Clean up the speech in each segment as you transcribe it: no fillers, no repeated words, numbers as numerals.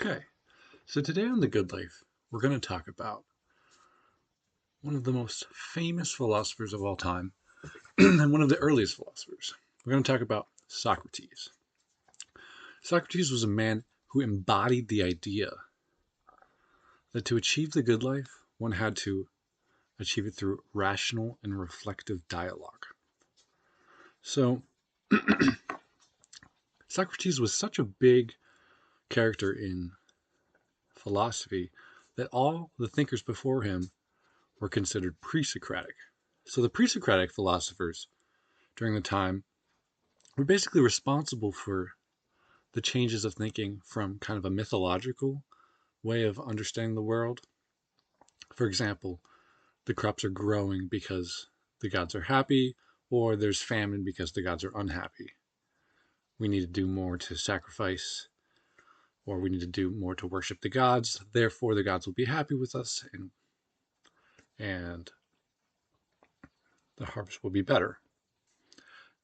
Okay, so today on The Good Life, we're going to talk about one of the most famous philosophers of all time and one of the earliest philosophers. We're going to talk about Socrates. Socrates was a man who embodied the idea that to achieve the good life, one had to achieve it through rational and reflective dialogue. So, Socrates was such a big character in philosophy that all the thinkers before him were considered pre-Socratic. So the pre-Socratic philosophers during the time were basically responsible for the changes of thinking from kind of a mythological way of understanding the world. For example, the crops are growing because the gods are happy, or there's famine because the gods are unhappy. We need to do more to sacrifice, or we need to do more to worship the gods. Therefore, the gods will be happy with us, and the harvest will be better.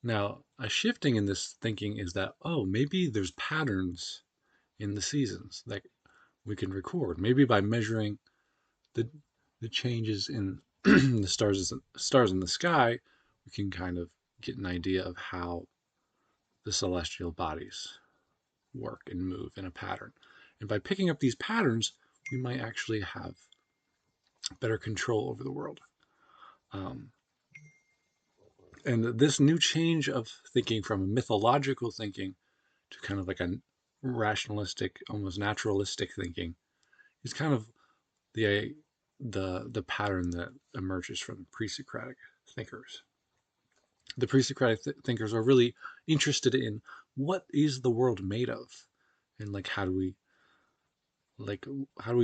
Now, a shifting in this thinking is that, oh, maybe there's patterns in the seasons that we can record. Maybe by measuring the the changes in the stars in the sky, we can kind of get an idea of how the celestial bodies work and move in a pattern. And by picking up these patterns, we might actually have better control over the world. Um, and this new change of thinking from a mythological thinking to kind of like a rationalistic, almost naturalistic thinking is kind of the the pattern that emerges from pre-Socratic thinkers. The pre-Socratic thinkers are really interested in what is the world made of, and like how do we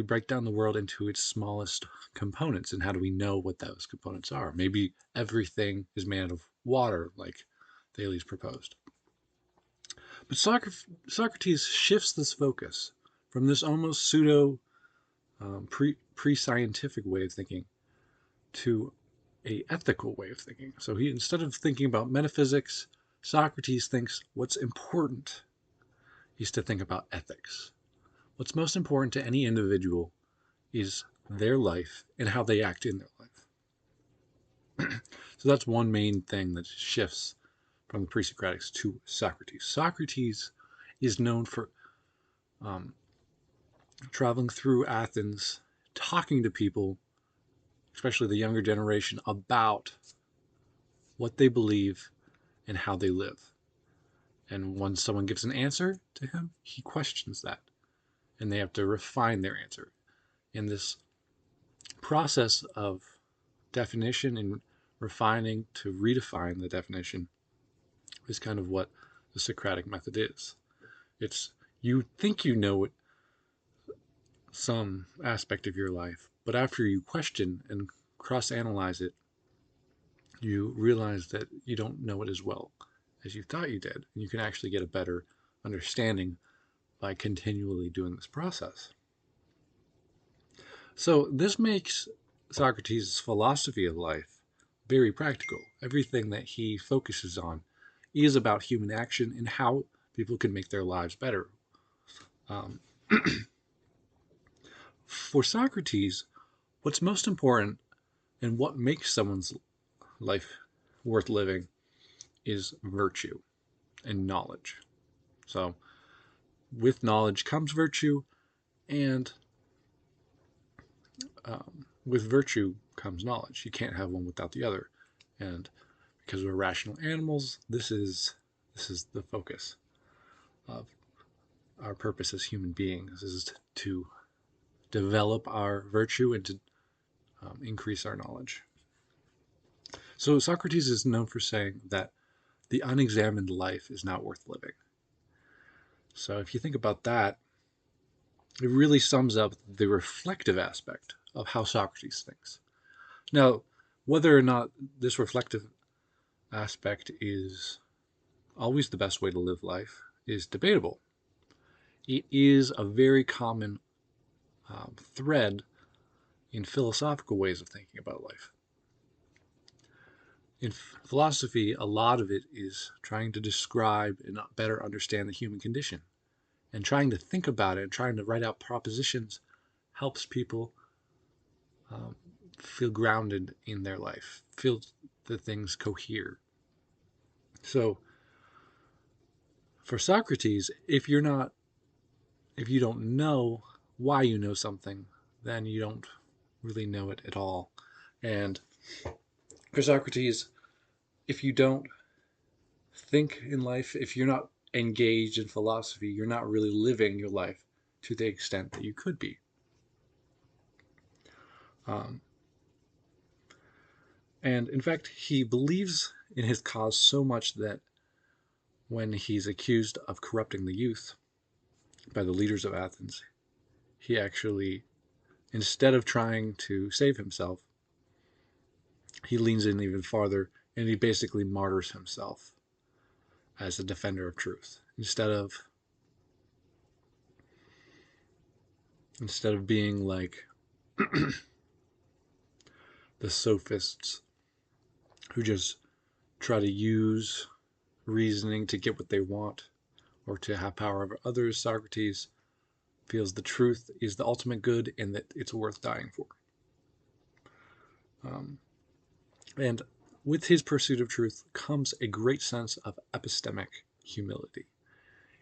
break down the world into its smallest components, and how do we know what those components are? Maybe everything is made out of water, like Thales proposed. But Socrates shifts this focus from this almost pseudo pre-scientific way of thinking to a ethical way of thinking. So he, instead of thinking about metaphysics, Socrates thinks what's important is to think about ethics. What's most important to any individual is their life and how they act in their life. So that's one main thing that shifts from the pre-Socratics to Socrates. Socrates is known for um, traveling through Athens, talking to people, especially the younger generation, about what they believe and how they live. And when someone gives an answer to him, he questions that, and they have to refine their answer. In this process of definition and refining to redefine the definition is kind of what the Socratic method is. It's you think you know some aspect of your life, but after you question and cross analyze it, you realize that you don't know it as well as you thought you did. And you can actually get a better understanding by continually doing this process. So this makes Socrates' philosophy of life very practical. Everything that he focuses on is about human action and how people can make their lives better. Um, for Socrates, what's most important and what makes someone's life worth living is virtue and knowledge. So, with knowledge comes virtue, and with virtue comes knowledge. You can't have one without the other. And because we're rational animals, this is the focus of our purpose as human beings is to develop our virtue and to increase our knowledge. So Socrates is known for saying that the unexamined life is not worth living. So if you think about that, it really sums up the reflective aspect of how Socrates thinks. Now, whether or not this reflective aspect is always the best way to live life is debatable. It is a very common thread in philosophical ways of thinking about life. In philosophy, a lot of it is trying to describe and better understand the human condition And trying to think about it, trying to write out propositions helps people um, feel grounded in their life, feel that things cohere. So for Socrates, if you don't know why you know something, then you don't really know it at all. And for Socrates, if you don't think in life, if you're not engaged in philosophy, you're not really living your life to the extent that you could be. Um, and in fact, he believes in his cause so much that when he's accused of corrupting the youth by the leaders of Athens, he actually, instead of trying to save himself, he leans in even farther and he basically martyrs himself as a defender of truth. Instead of being like the sophists who just try to use reasoning to get what they want or to have power over others, Socrates feels the truth is the ultimate good and that it's worth dying for. Um, and with his pursuit of truth comes a great sense of epistemic humility.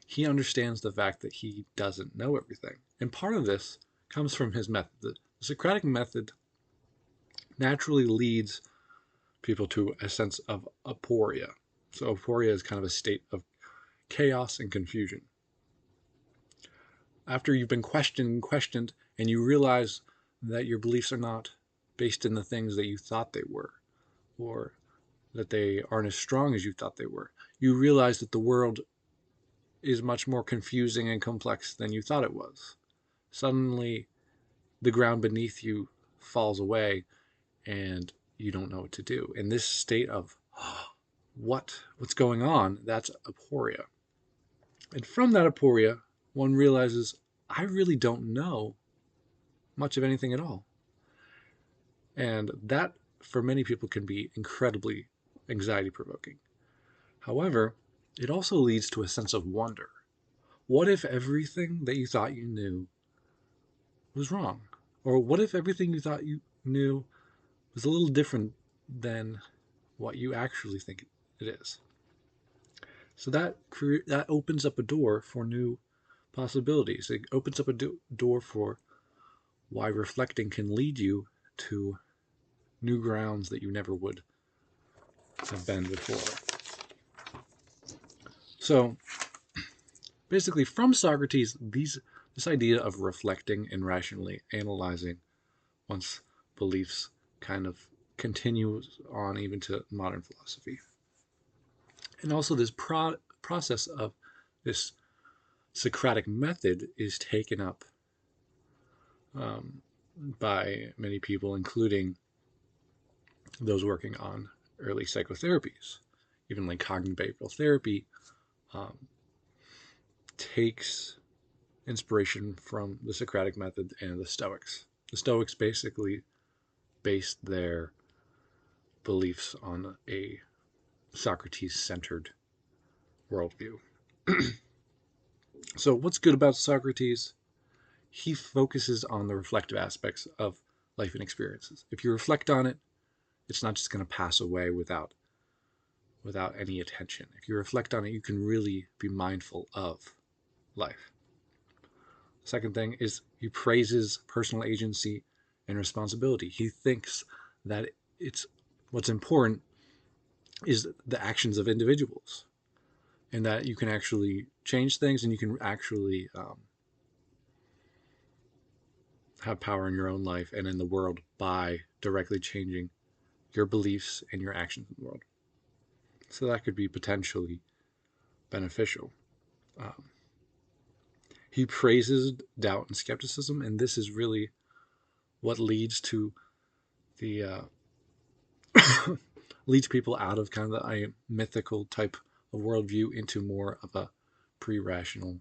He understands the fact that he doesn't know everything. And part of this comes from his method. The Socratic method naturally leads people to a sense of aporia. So aporia is kind of a state of chaos and confusion. After you've been questioned, and you realize that your beliefs are not based in the things that you thought they were, or that they aren't as strong as you thought they were, you realize that the world is much more confusing and complex than you thought it was. Suddenly, the ground beneath you falls away, and you don't know what to do. In this state of what's going on, that's aporia. And from that aporia, one realizes I really don't know much of anything at all. And that, for many people, can be incredibly anxiety provoking. However, it also leads to a sense of wonder. What if everything that you thought you knew was wrong? Or what if everything you thought you knew was a little different than what you actually think it is? So that opens up a door for new possibilities. It opens up a door for why reflecting can lead you to new grounds that you never would have been before. So basically, from Socrates, this idea of reflecting and rationally analyzing one's beliefs kind of continues on even to modern philosophy. And also this process of this Socratic method is taken up um, by many people, including those working on early psychotherapies. Even like cognitive behavioral therapy um, takes inspiration from the Socratic method and the Stoics. The Stoics basically based their beliefs on a Socrates-centered worldview. So what's good about Socrates? He focuses on the reflective aspects of life and experiences. If you reflect on it, it's not just going to pass away without any attention. If you reflect on it, you can really be mindful of life. Second thing is he praises personal agency and responsibility. He thinks that it's what's important is the actions of individuals, and that you can actually change things and you can actually have power in your own life and in the world by directly changing your beliefs and your actions in the world. So that could be potentially beneficial. Um, he praises doubt and skepticism, and this is really what leads to the leads people out of kind of a mythical type of worldview into more of a pre-rational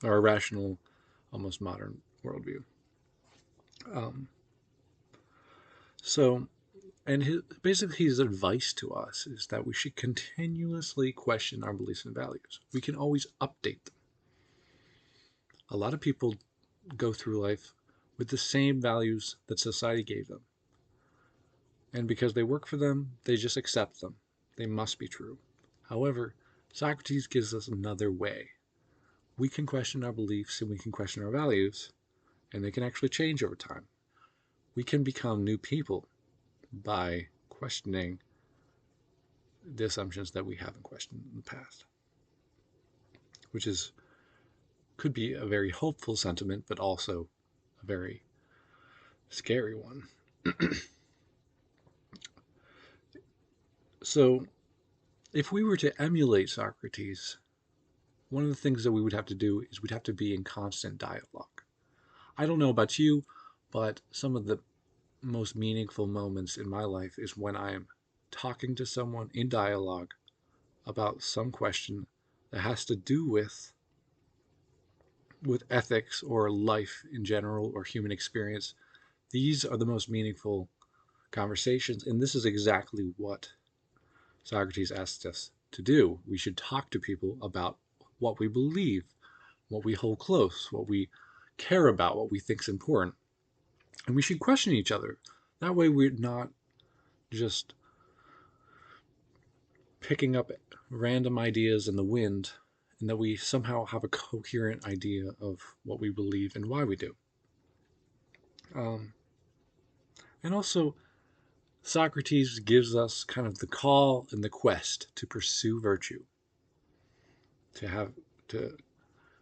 or a rational, almost modern worldview. Um, so, and basically his advice to us is that we should continuously question our beliefs and values. We can always update them. A lot of people go through life with the same values that society gave them. And because they work for them, they just accept them. They must be true. However, Socrates gives us another way. We can question our beliefs and we can question our values, and they can actually change over time. We can become new people by questioning the assumptions that we haven't questioned in the past, which could be a very hopeful sentiment, but also a very scary one. So, if we were to emulate Socrates, one of the things that we would have to do is we'd have to be in constant dialogue. I don't know about you, but some of the most meaningful moments in my life is when I am talking to someone in dialogue about some question that has to do with ethics or life in general or human experience. These are the most meaningful conversations, and this is exactly what Socrates asked us to do. We should talk to people about what we believe, what we hold close, what we care about, what we think is important. And we should question each other. That way we're not just picking up random ideas in the wind, and that we somehow have a coherent idea of what we believe and why we do. And also, Socrates gives us kind of the call and the quest to pursue virtue, to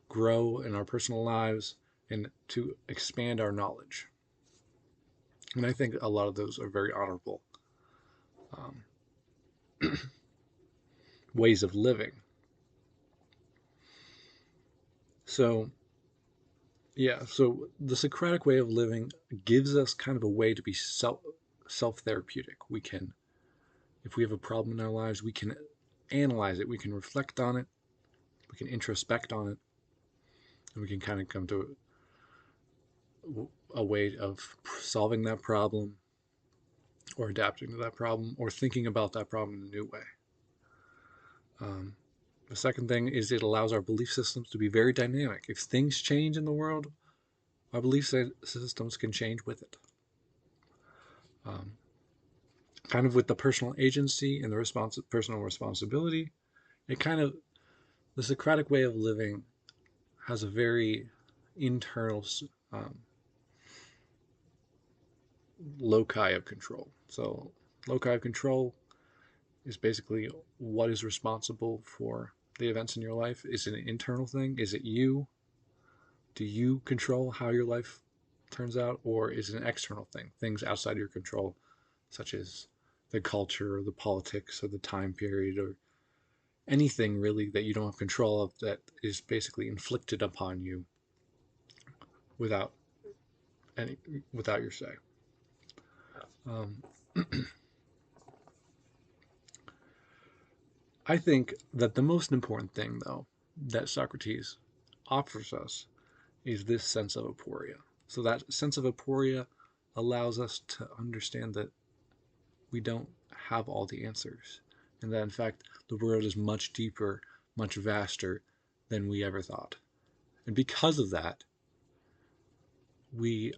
grow in our personal lives, and to expand our knowledge. And I think a lot of those are very honorable um, ways of living. So, yeah, so the Socratic way of living gives us kind of a way to be self-therapeutic. We can, if we have a problem in our lives, we can analyze it, we can reflect on it, we can introspect on it, and we can kind of come to a way of solving that problem or adapting to that problem or thinking about that problem in a new way. The second thing is it allows our belief systems to be very dynamic. If things change in the world, our belief systems can change with it. Kind of with the personal agency and the personal responsibility, the Socratic way of living has a very internal loci of control. So, loci of control is basically what is responsible for the events in your life. Is it an internal thing? Is it you? Do you control how your life turns out? Or is it an external thing? Things outside your control, such as the culture or the politics or the time period or anything really that you don't have control of that is basically inflicted upon you without any without your say. Um, I think that the most important thing, though, that Socrates offers us is this sense of aporia. So that sense of aporia allows us to understand that we don't have all the answers, and that in fact the world is much deeper, much vaster than we ever thought. And because of that, we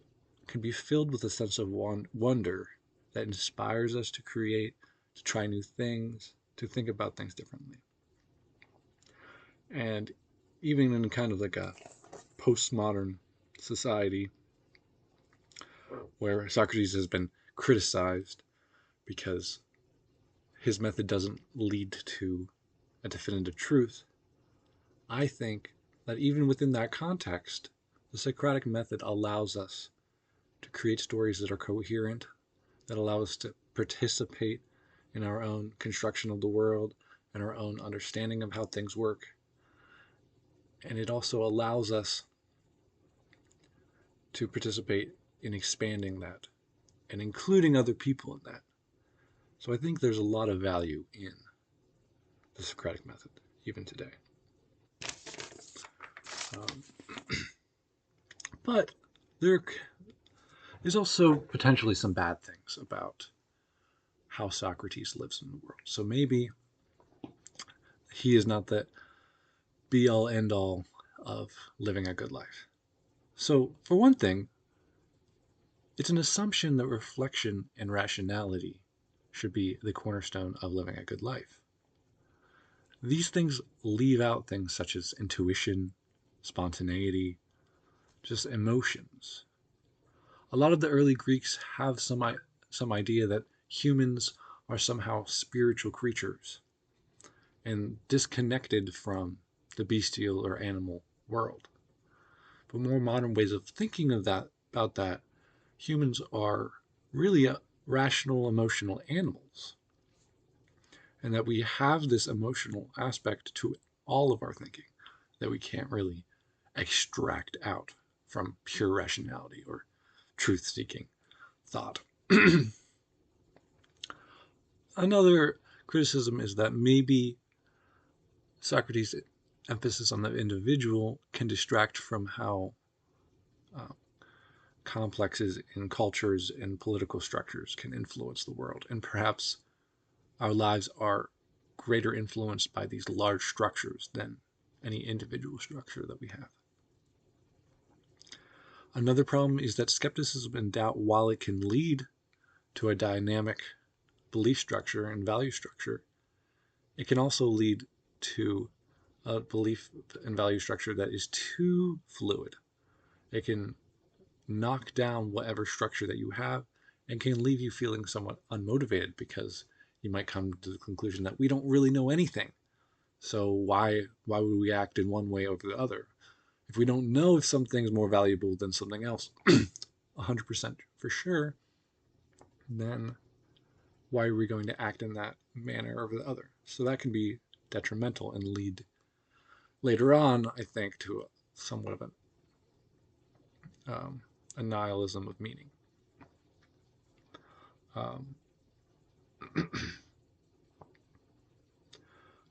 can be filled with a sense of wonder that inspires us to create, to try new things, to think about things differently. And even in kind of like a postmodern society where Socrates has been criticized because his method doesn't lead to a definitive truth, I think that even within that context, the Socratic method allows us to create stories that are coherent, that allow us to participate in our own construction of the world and our own understanding of how things work. And it also allows us to participate in expanding that and including other people in that. So I think there's a lot of value in the Socratic method, even today. Um, but there is also potentially some bad things about how Socrates lives in the world. So maybe he is not the be all end all of living a good life. So, for one thing, it's an assumption that reflection and rationality should be the cornerstone of living a good life. These things leave out things such as intuition, spontaneity, just emotions. A lot of the early Greeks have some idea that humans are somehow spiritual creatures and disconnected from the bestial or animal world. But more modern ways of thinking about that, humans are really rational, emotional animals, and that we have this emotional aspect to all of our thinking that we can't really extract out from pure rationality or truth-seeking thought. Another criticism is that maybe Socrates' emphasis on the individual can distract from how uh, complexes in cultures and political structures can influence the world. And perhaps our lives are greater influenced by these large structures than any individual structure that we have. Another problem is that skepticism and doubt, while it can lead to a dynamic belief structure and value structure, it can also lead to a belief and value structure that is too fluid. It can knock down whatever structure that you have and can leave you feeling somewhat unmotivated because you might come to the conclusion that we don't really know anything. So why would we act in one way over the other? If we don't know if something's more valuable than something else, 100% for sure, then why are we going to act in that manner over the other? So that can be detrimental and lead later on, I think, to somewhat of a nihilism of meaning. Um,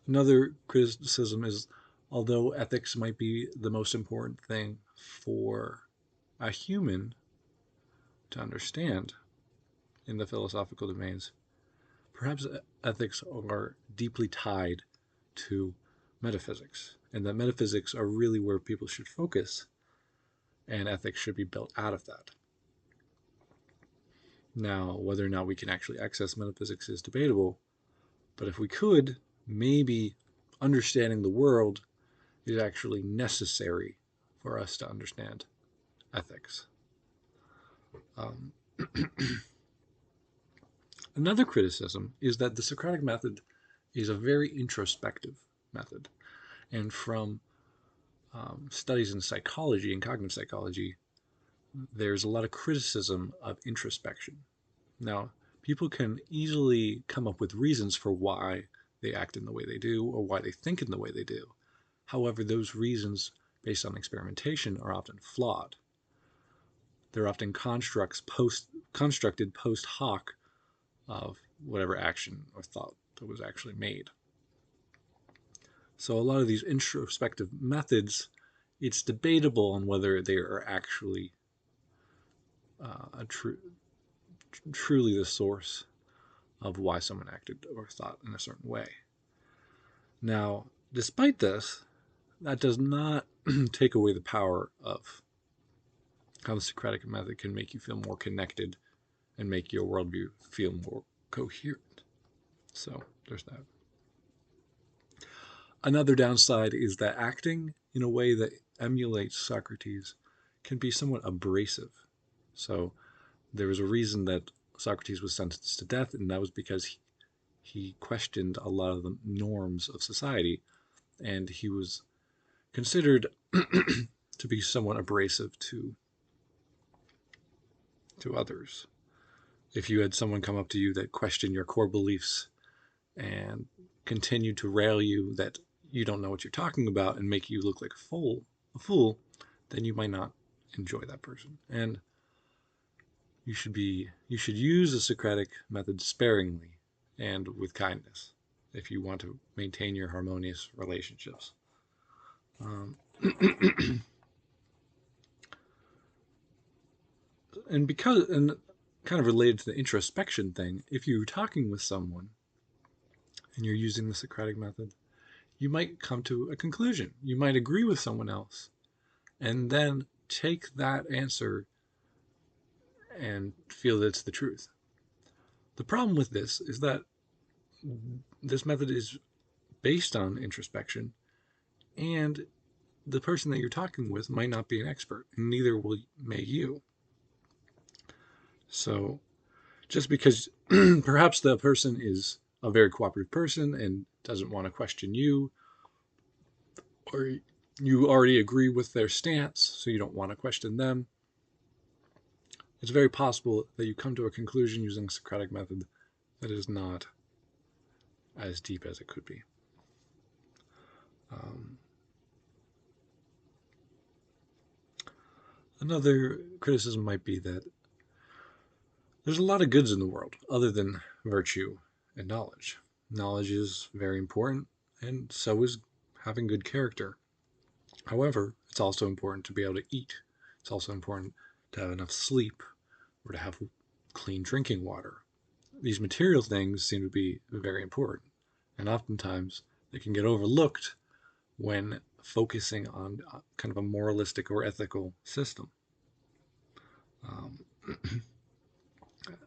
Another criticism is, although ethics might be the most important thing for a human to understand in the philosophical domains, perhaps ethics are deeply tied to metaphysics, and that metaphysics are really where people should focus, and ethics should be built out of that. Now, whether or not we can actually access metaphysics is debatable, but if we could, maybe understanding the world is actually necessary for us to understand ethics. Um, Another criticism is that the Socratic method is a very introspective method. And from studies in psychology and cognitive psychology, there's a lot of criticism of introspection. Now, people can easily come up with reasons for why they act in the way they do or why they think in the way they do. However, those reasons based on experimentation are often flawed. They're often constructed post hoc of whatever action or thought that was actually made. So a lot of these introspective methods, it's debatable on whether they are actually truly the source of why someone acted or thought in a certain way. Now, despite this, that does not take away the power of how the Socratic method can make you feel more connected and make your worldview feel more coherent. So there's that. Another downside is that acting in a way that emulates Socrates can be somewhat abrasive. So there was a reason that Socrates was sentenced to death, and that was because he questioned a lot of the norms of society, and he was considered to be somewhat abrasive to others. If you had someone come up to you that questioned your core beliefs and continued to rail you that you don't know what you're talking about and make you look like a fool, then you might not enjoy that person. And you should use the Socratic method sparingly and with kindness if you want to maintain your harmonious relationships. And kind of related to the introspection thing, if you're talking with someone and you're using the Socratic method, you might come to a conclusion. You might agree with someone else and then take that answer and feel that it's the truth. The problem with this is that this method is based on introspection, and the person that you're talking with might not be an expert, and neither may you. So just because perhaps the person is a very cooperative person and doesn't want to question you, or you already agree with their stance, so you don't want to question them, it's very possible that you come to a conclusion using the Socratic method that is not as deep as it could be. Another criticism might be that there's a lot of goods in the world other than virtue and knowledge. Knowledge is very important, and so is having good character. However, it's also important to be able to eat. It's also important to have enough sleep or to have clean drinking water. These material things seem to be very important, and oftentimes they can get overlooked when focusing on kind of a moralistic or ethical system.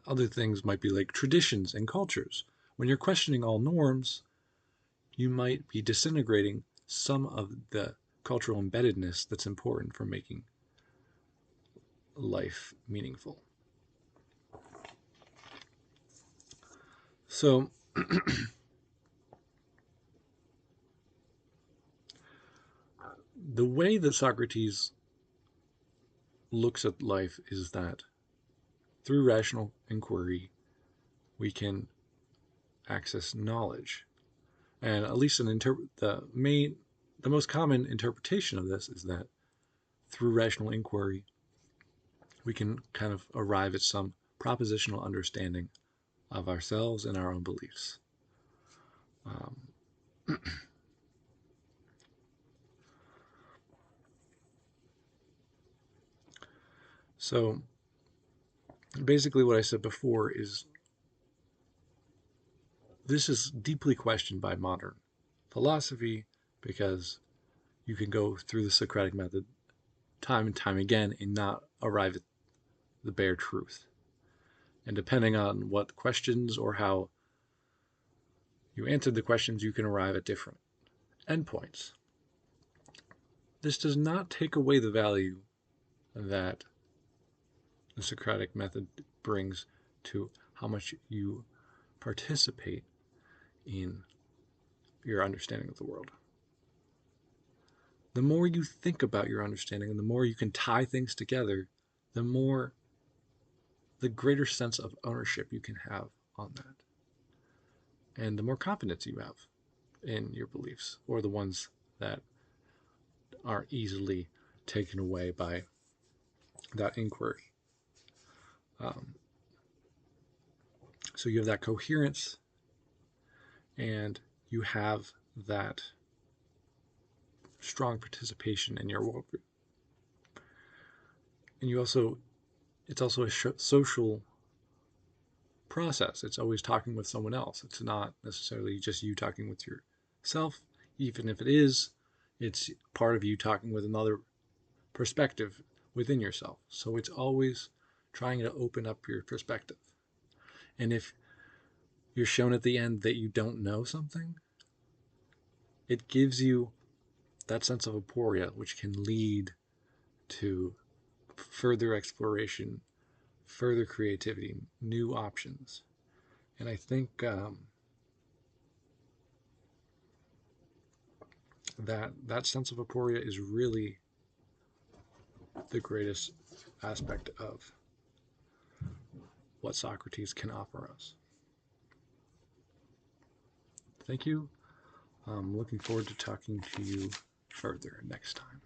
Other things might be like traditions and cultures. When you're questioning all norms, you might be disintegrating some of the cultural embeddedness that's important for making life meaningful. So, the way that Socrates looks at life is that through rational inquiry, we can access knowledge. And at least the most common interpretation of this is that through rational inquiry, we can kind of arrive at some propositional understanding of ourselves and our own beliefs. So basically what I said before is this is deeply questioned by modern philosophy because you can go through the Socratic method time and time again and not arrive at the bare truth. And depending on what questions or how you answered the questions, you can arrive at different endpoints. This does not take away the value that the Socratic method brings to how much you participate in your understanding of the world. The more you think about your understanding and the more you can tie things together, the greater sense of ownership you can have on that. And the more confidence you have in your beliefs, or the ones that aren't easily taken away by that inquiry. So you have that coherence, and you have that strong participation in your worldview. And it's also a social process. It's always talking with someone else. It's not necessarily just you talking with yourself. Even if it is, it's part of you talking with another perspective within yourself. So it's always trying to open up your perspective. And if you're shown at the end that you don't know something, it gives you that sense of aporia, which can lead to further exploration, further creativity, new options. And I think that sense of aporia is really the greatest aspect of what Socrates can offer us. Thank you. I'm looking forward to talking to you further next time.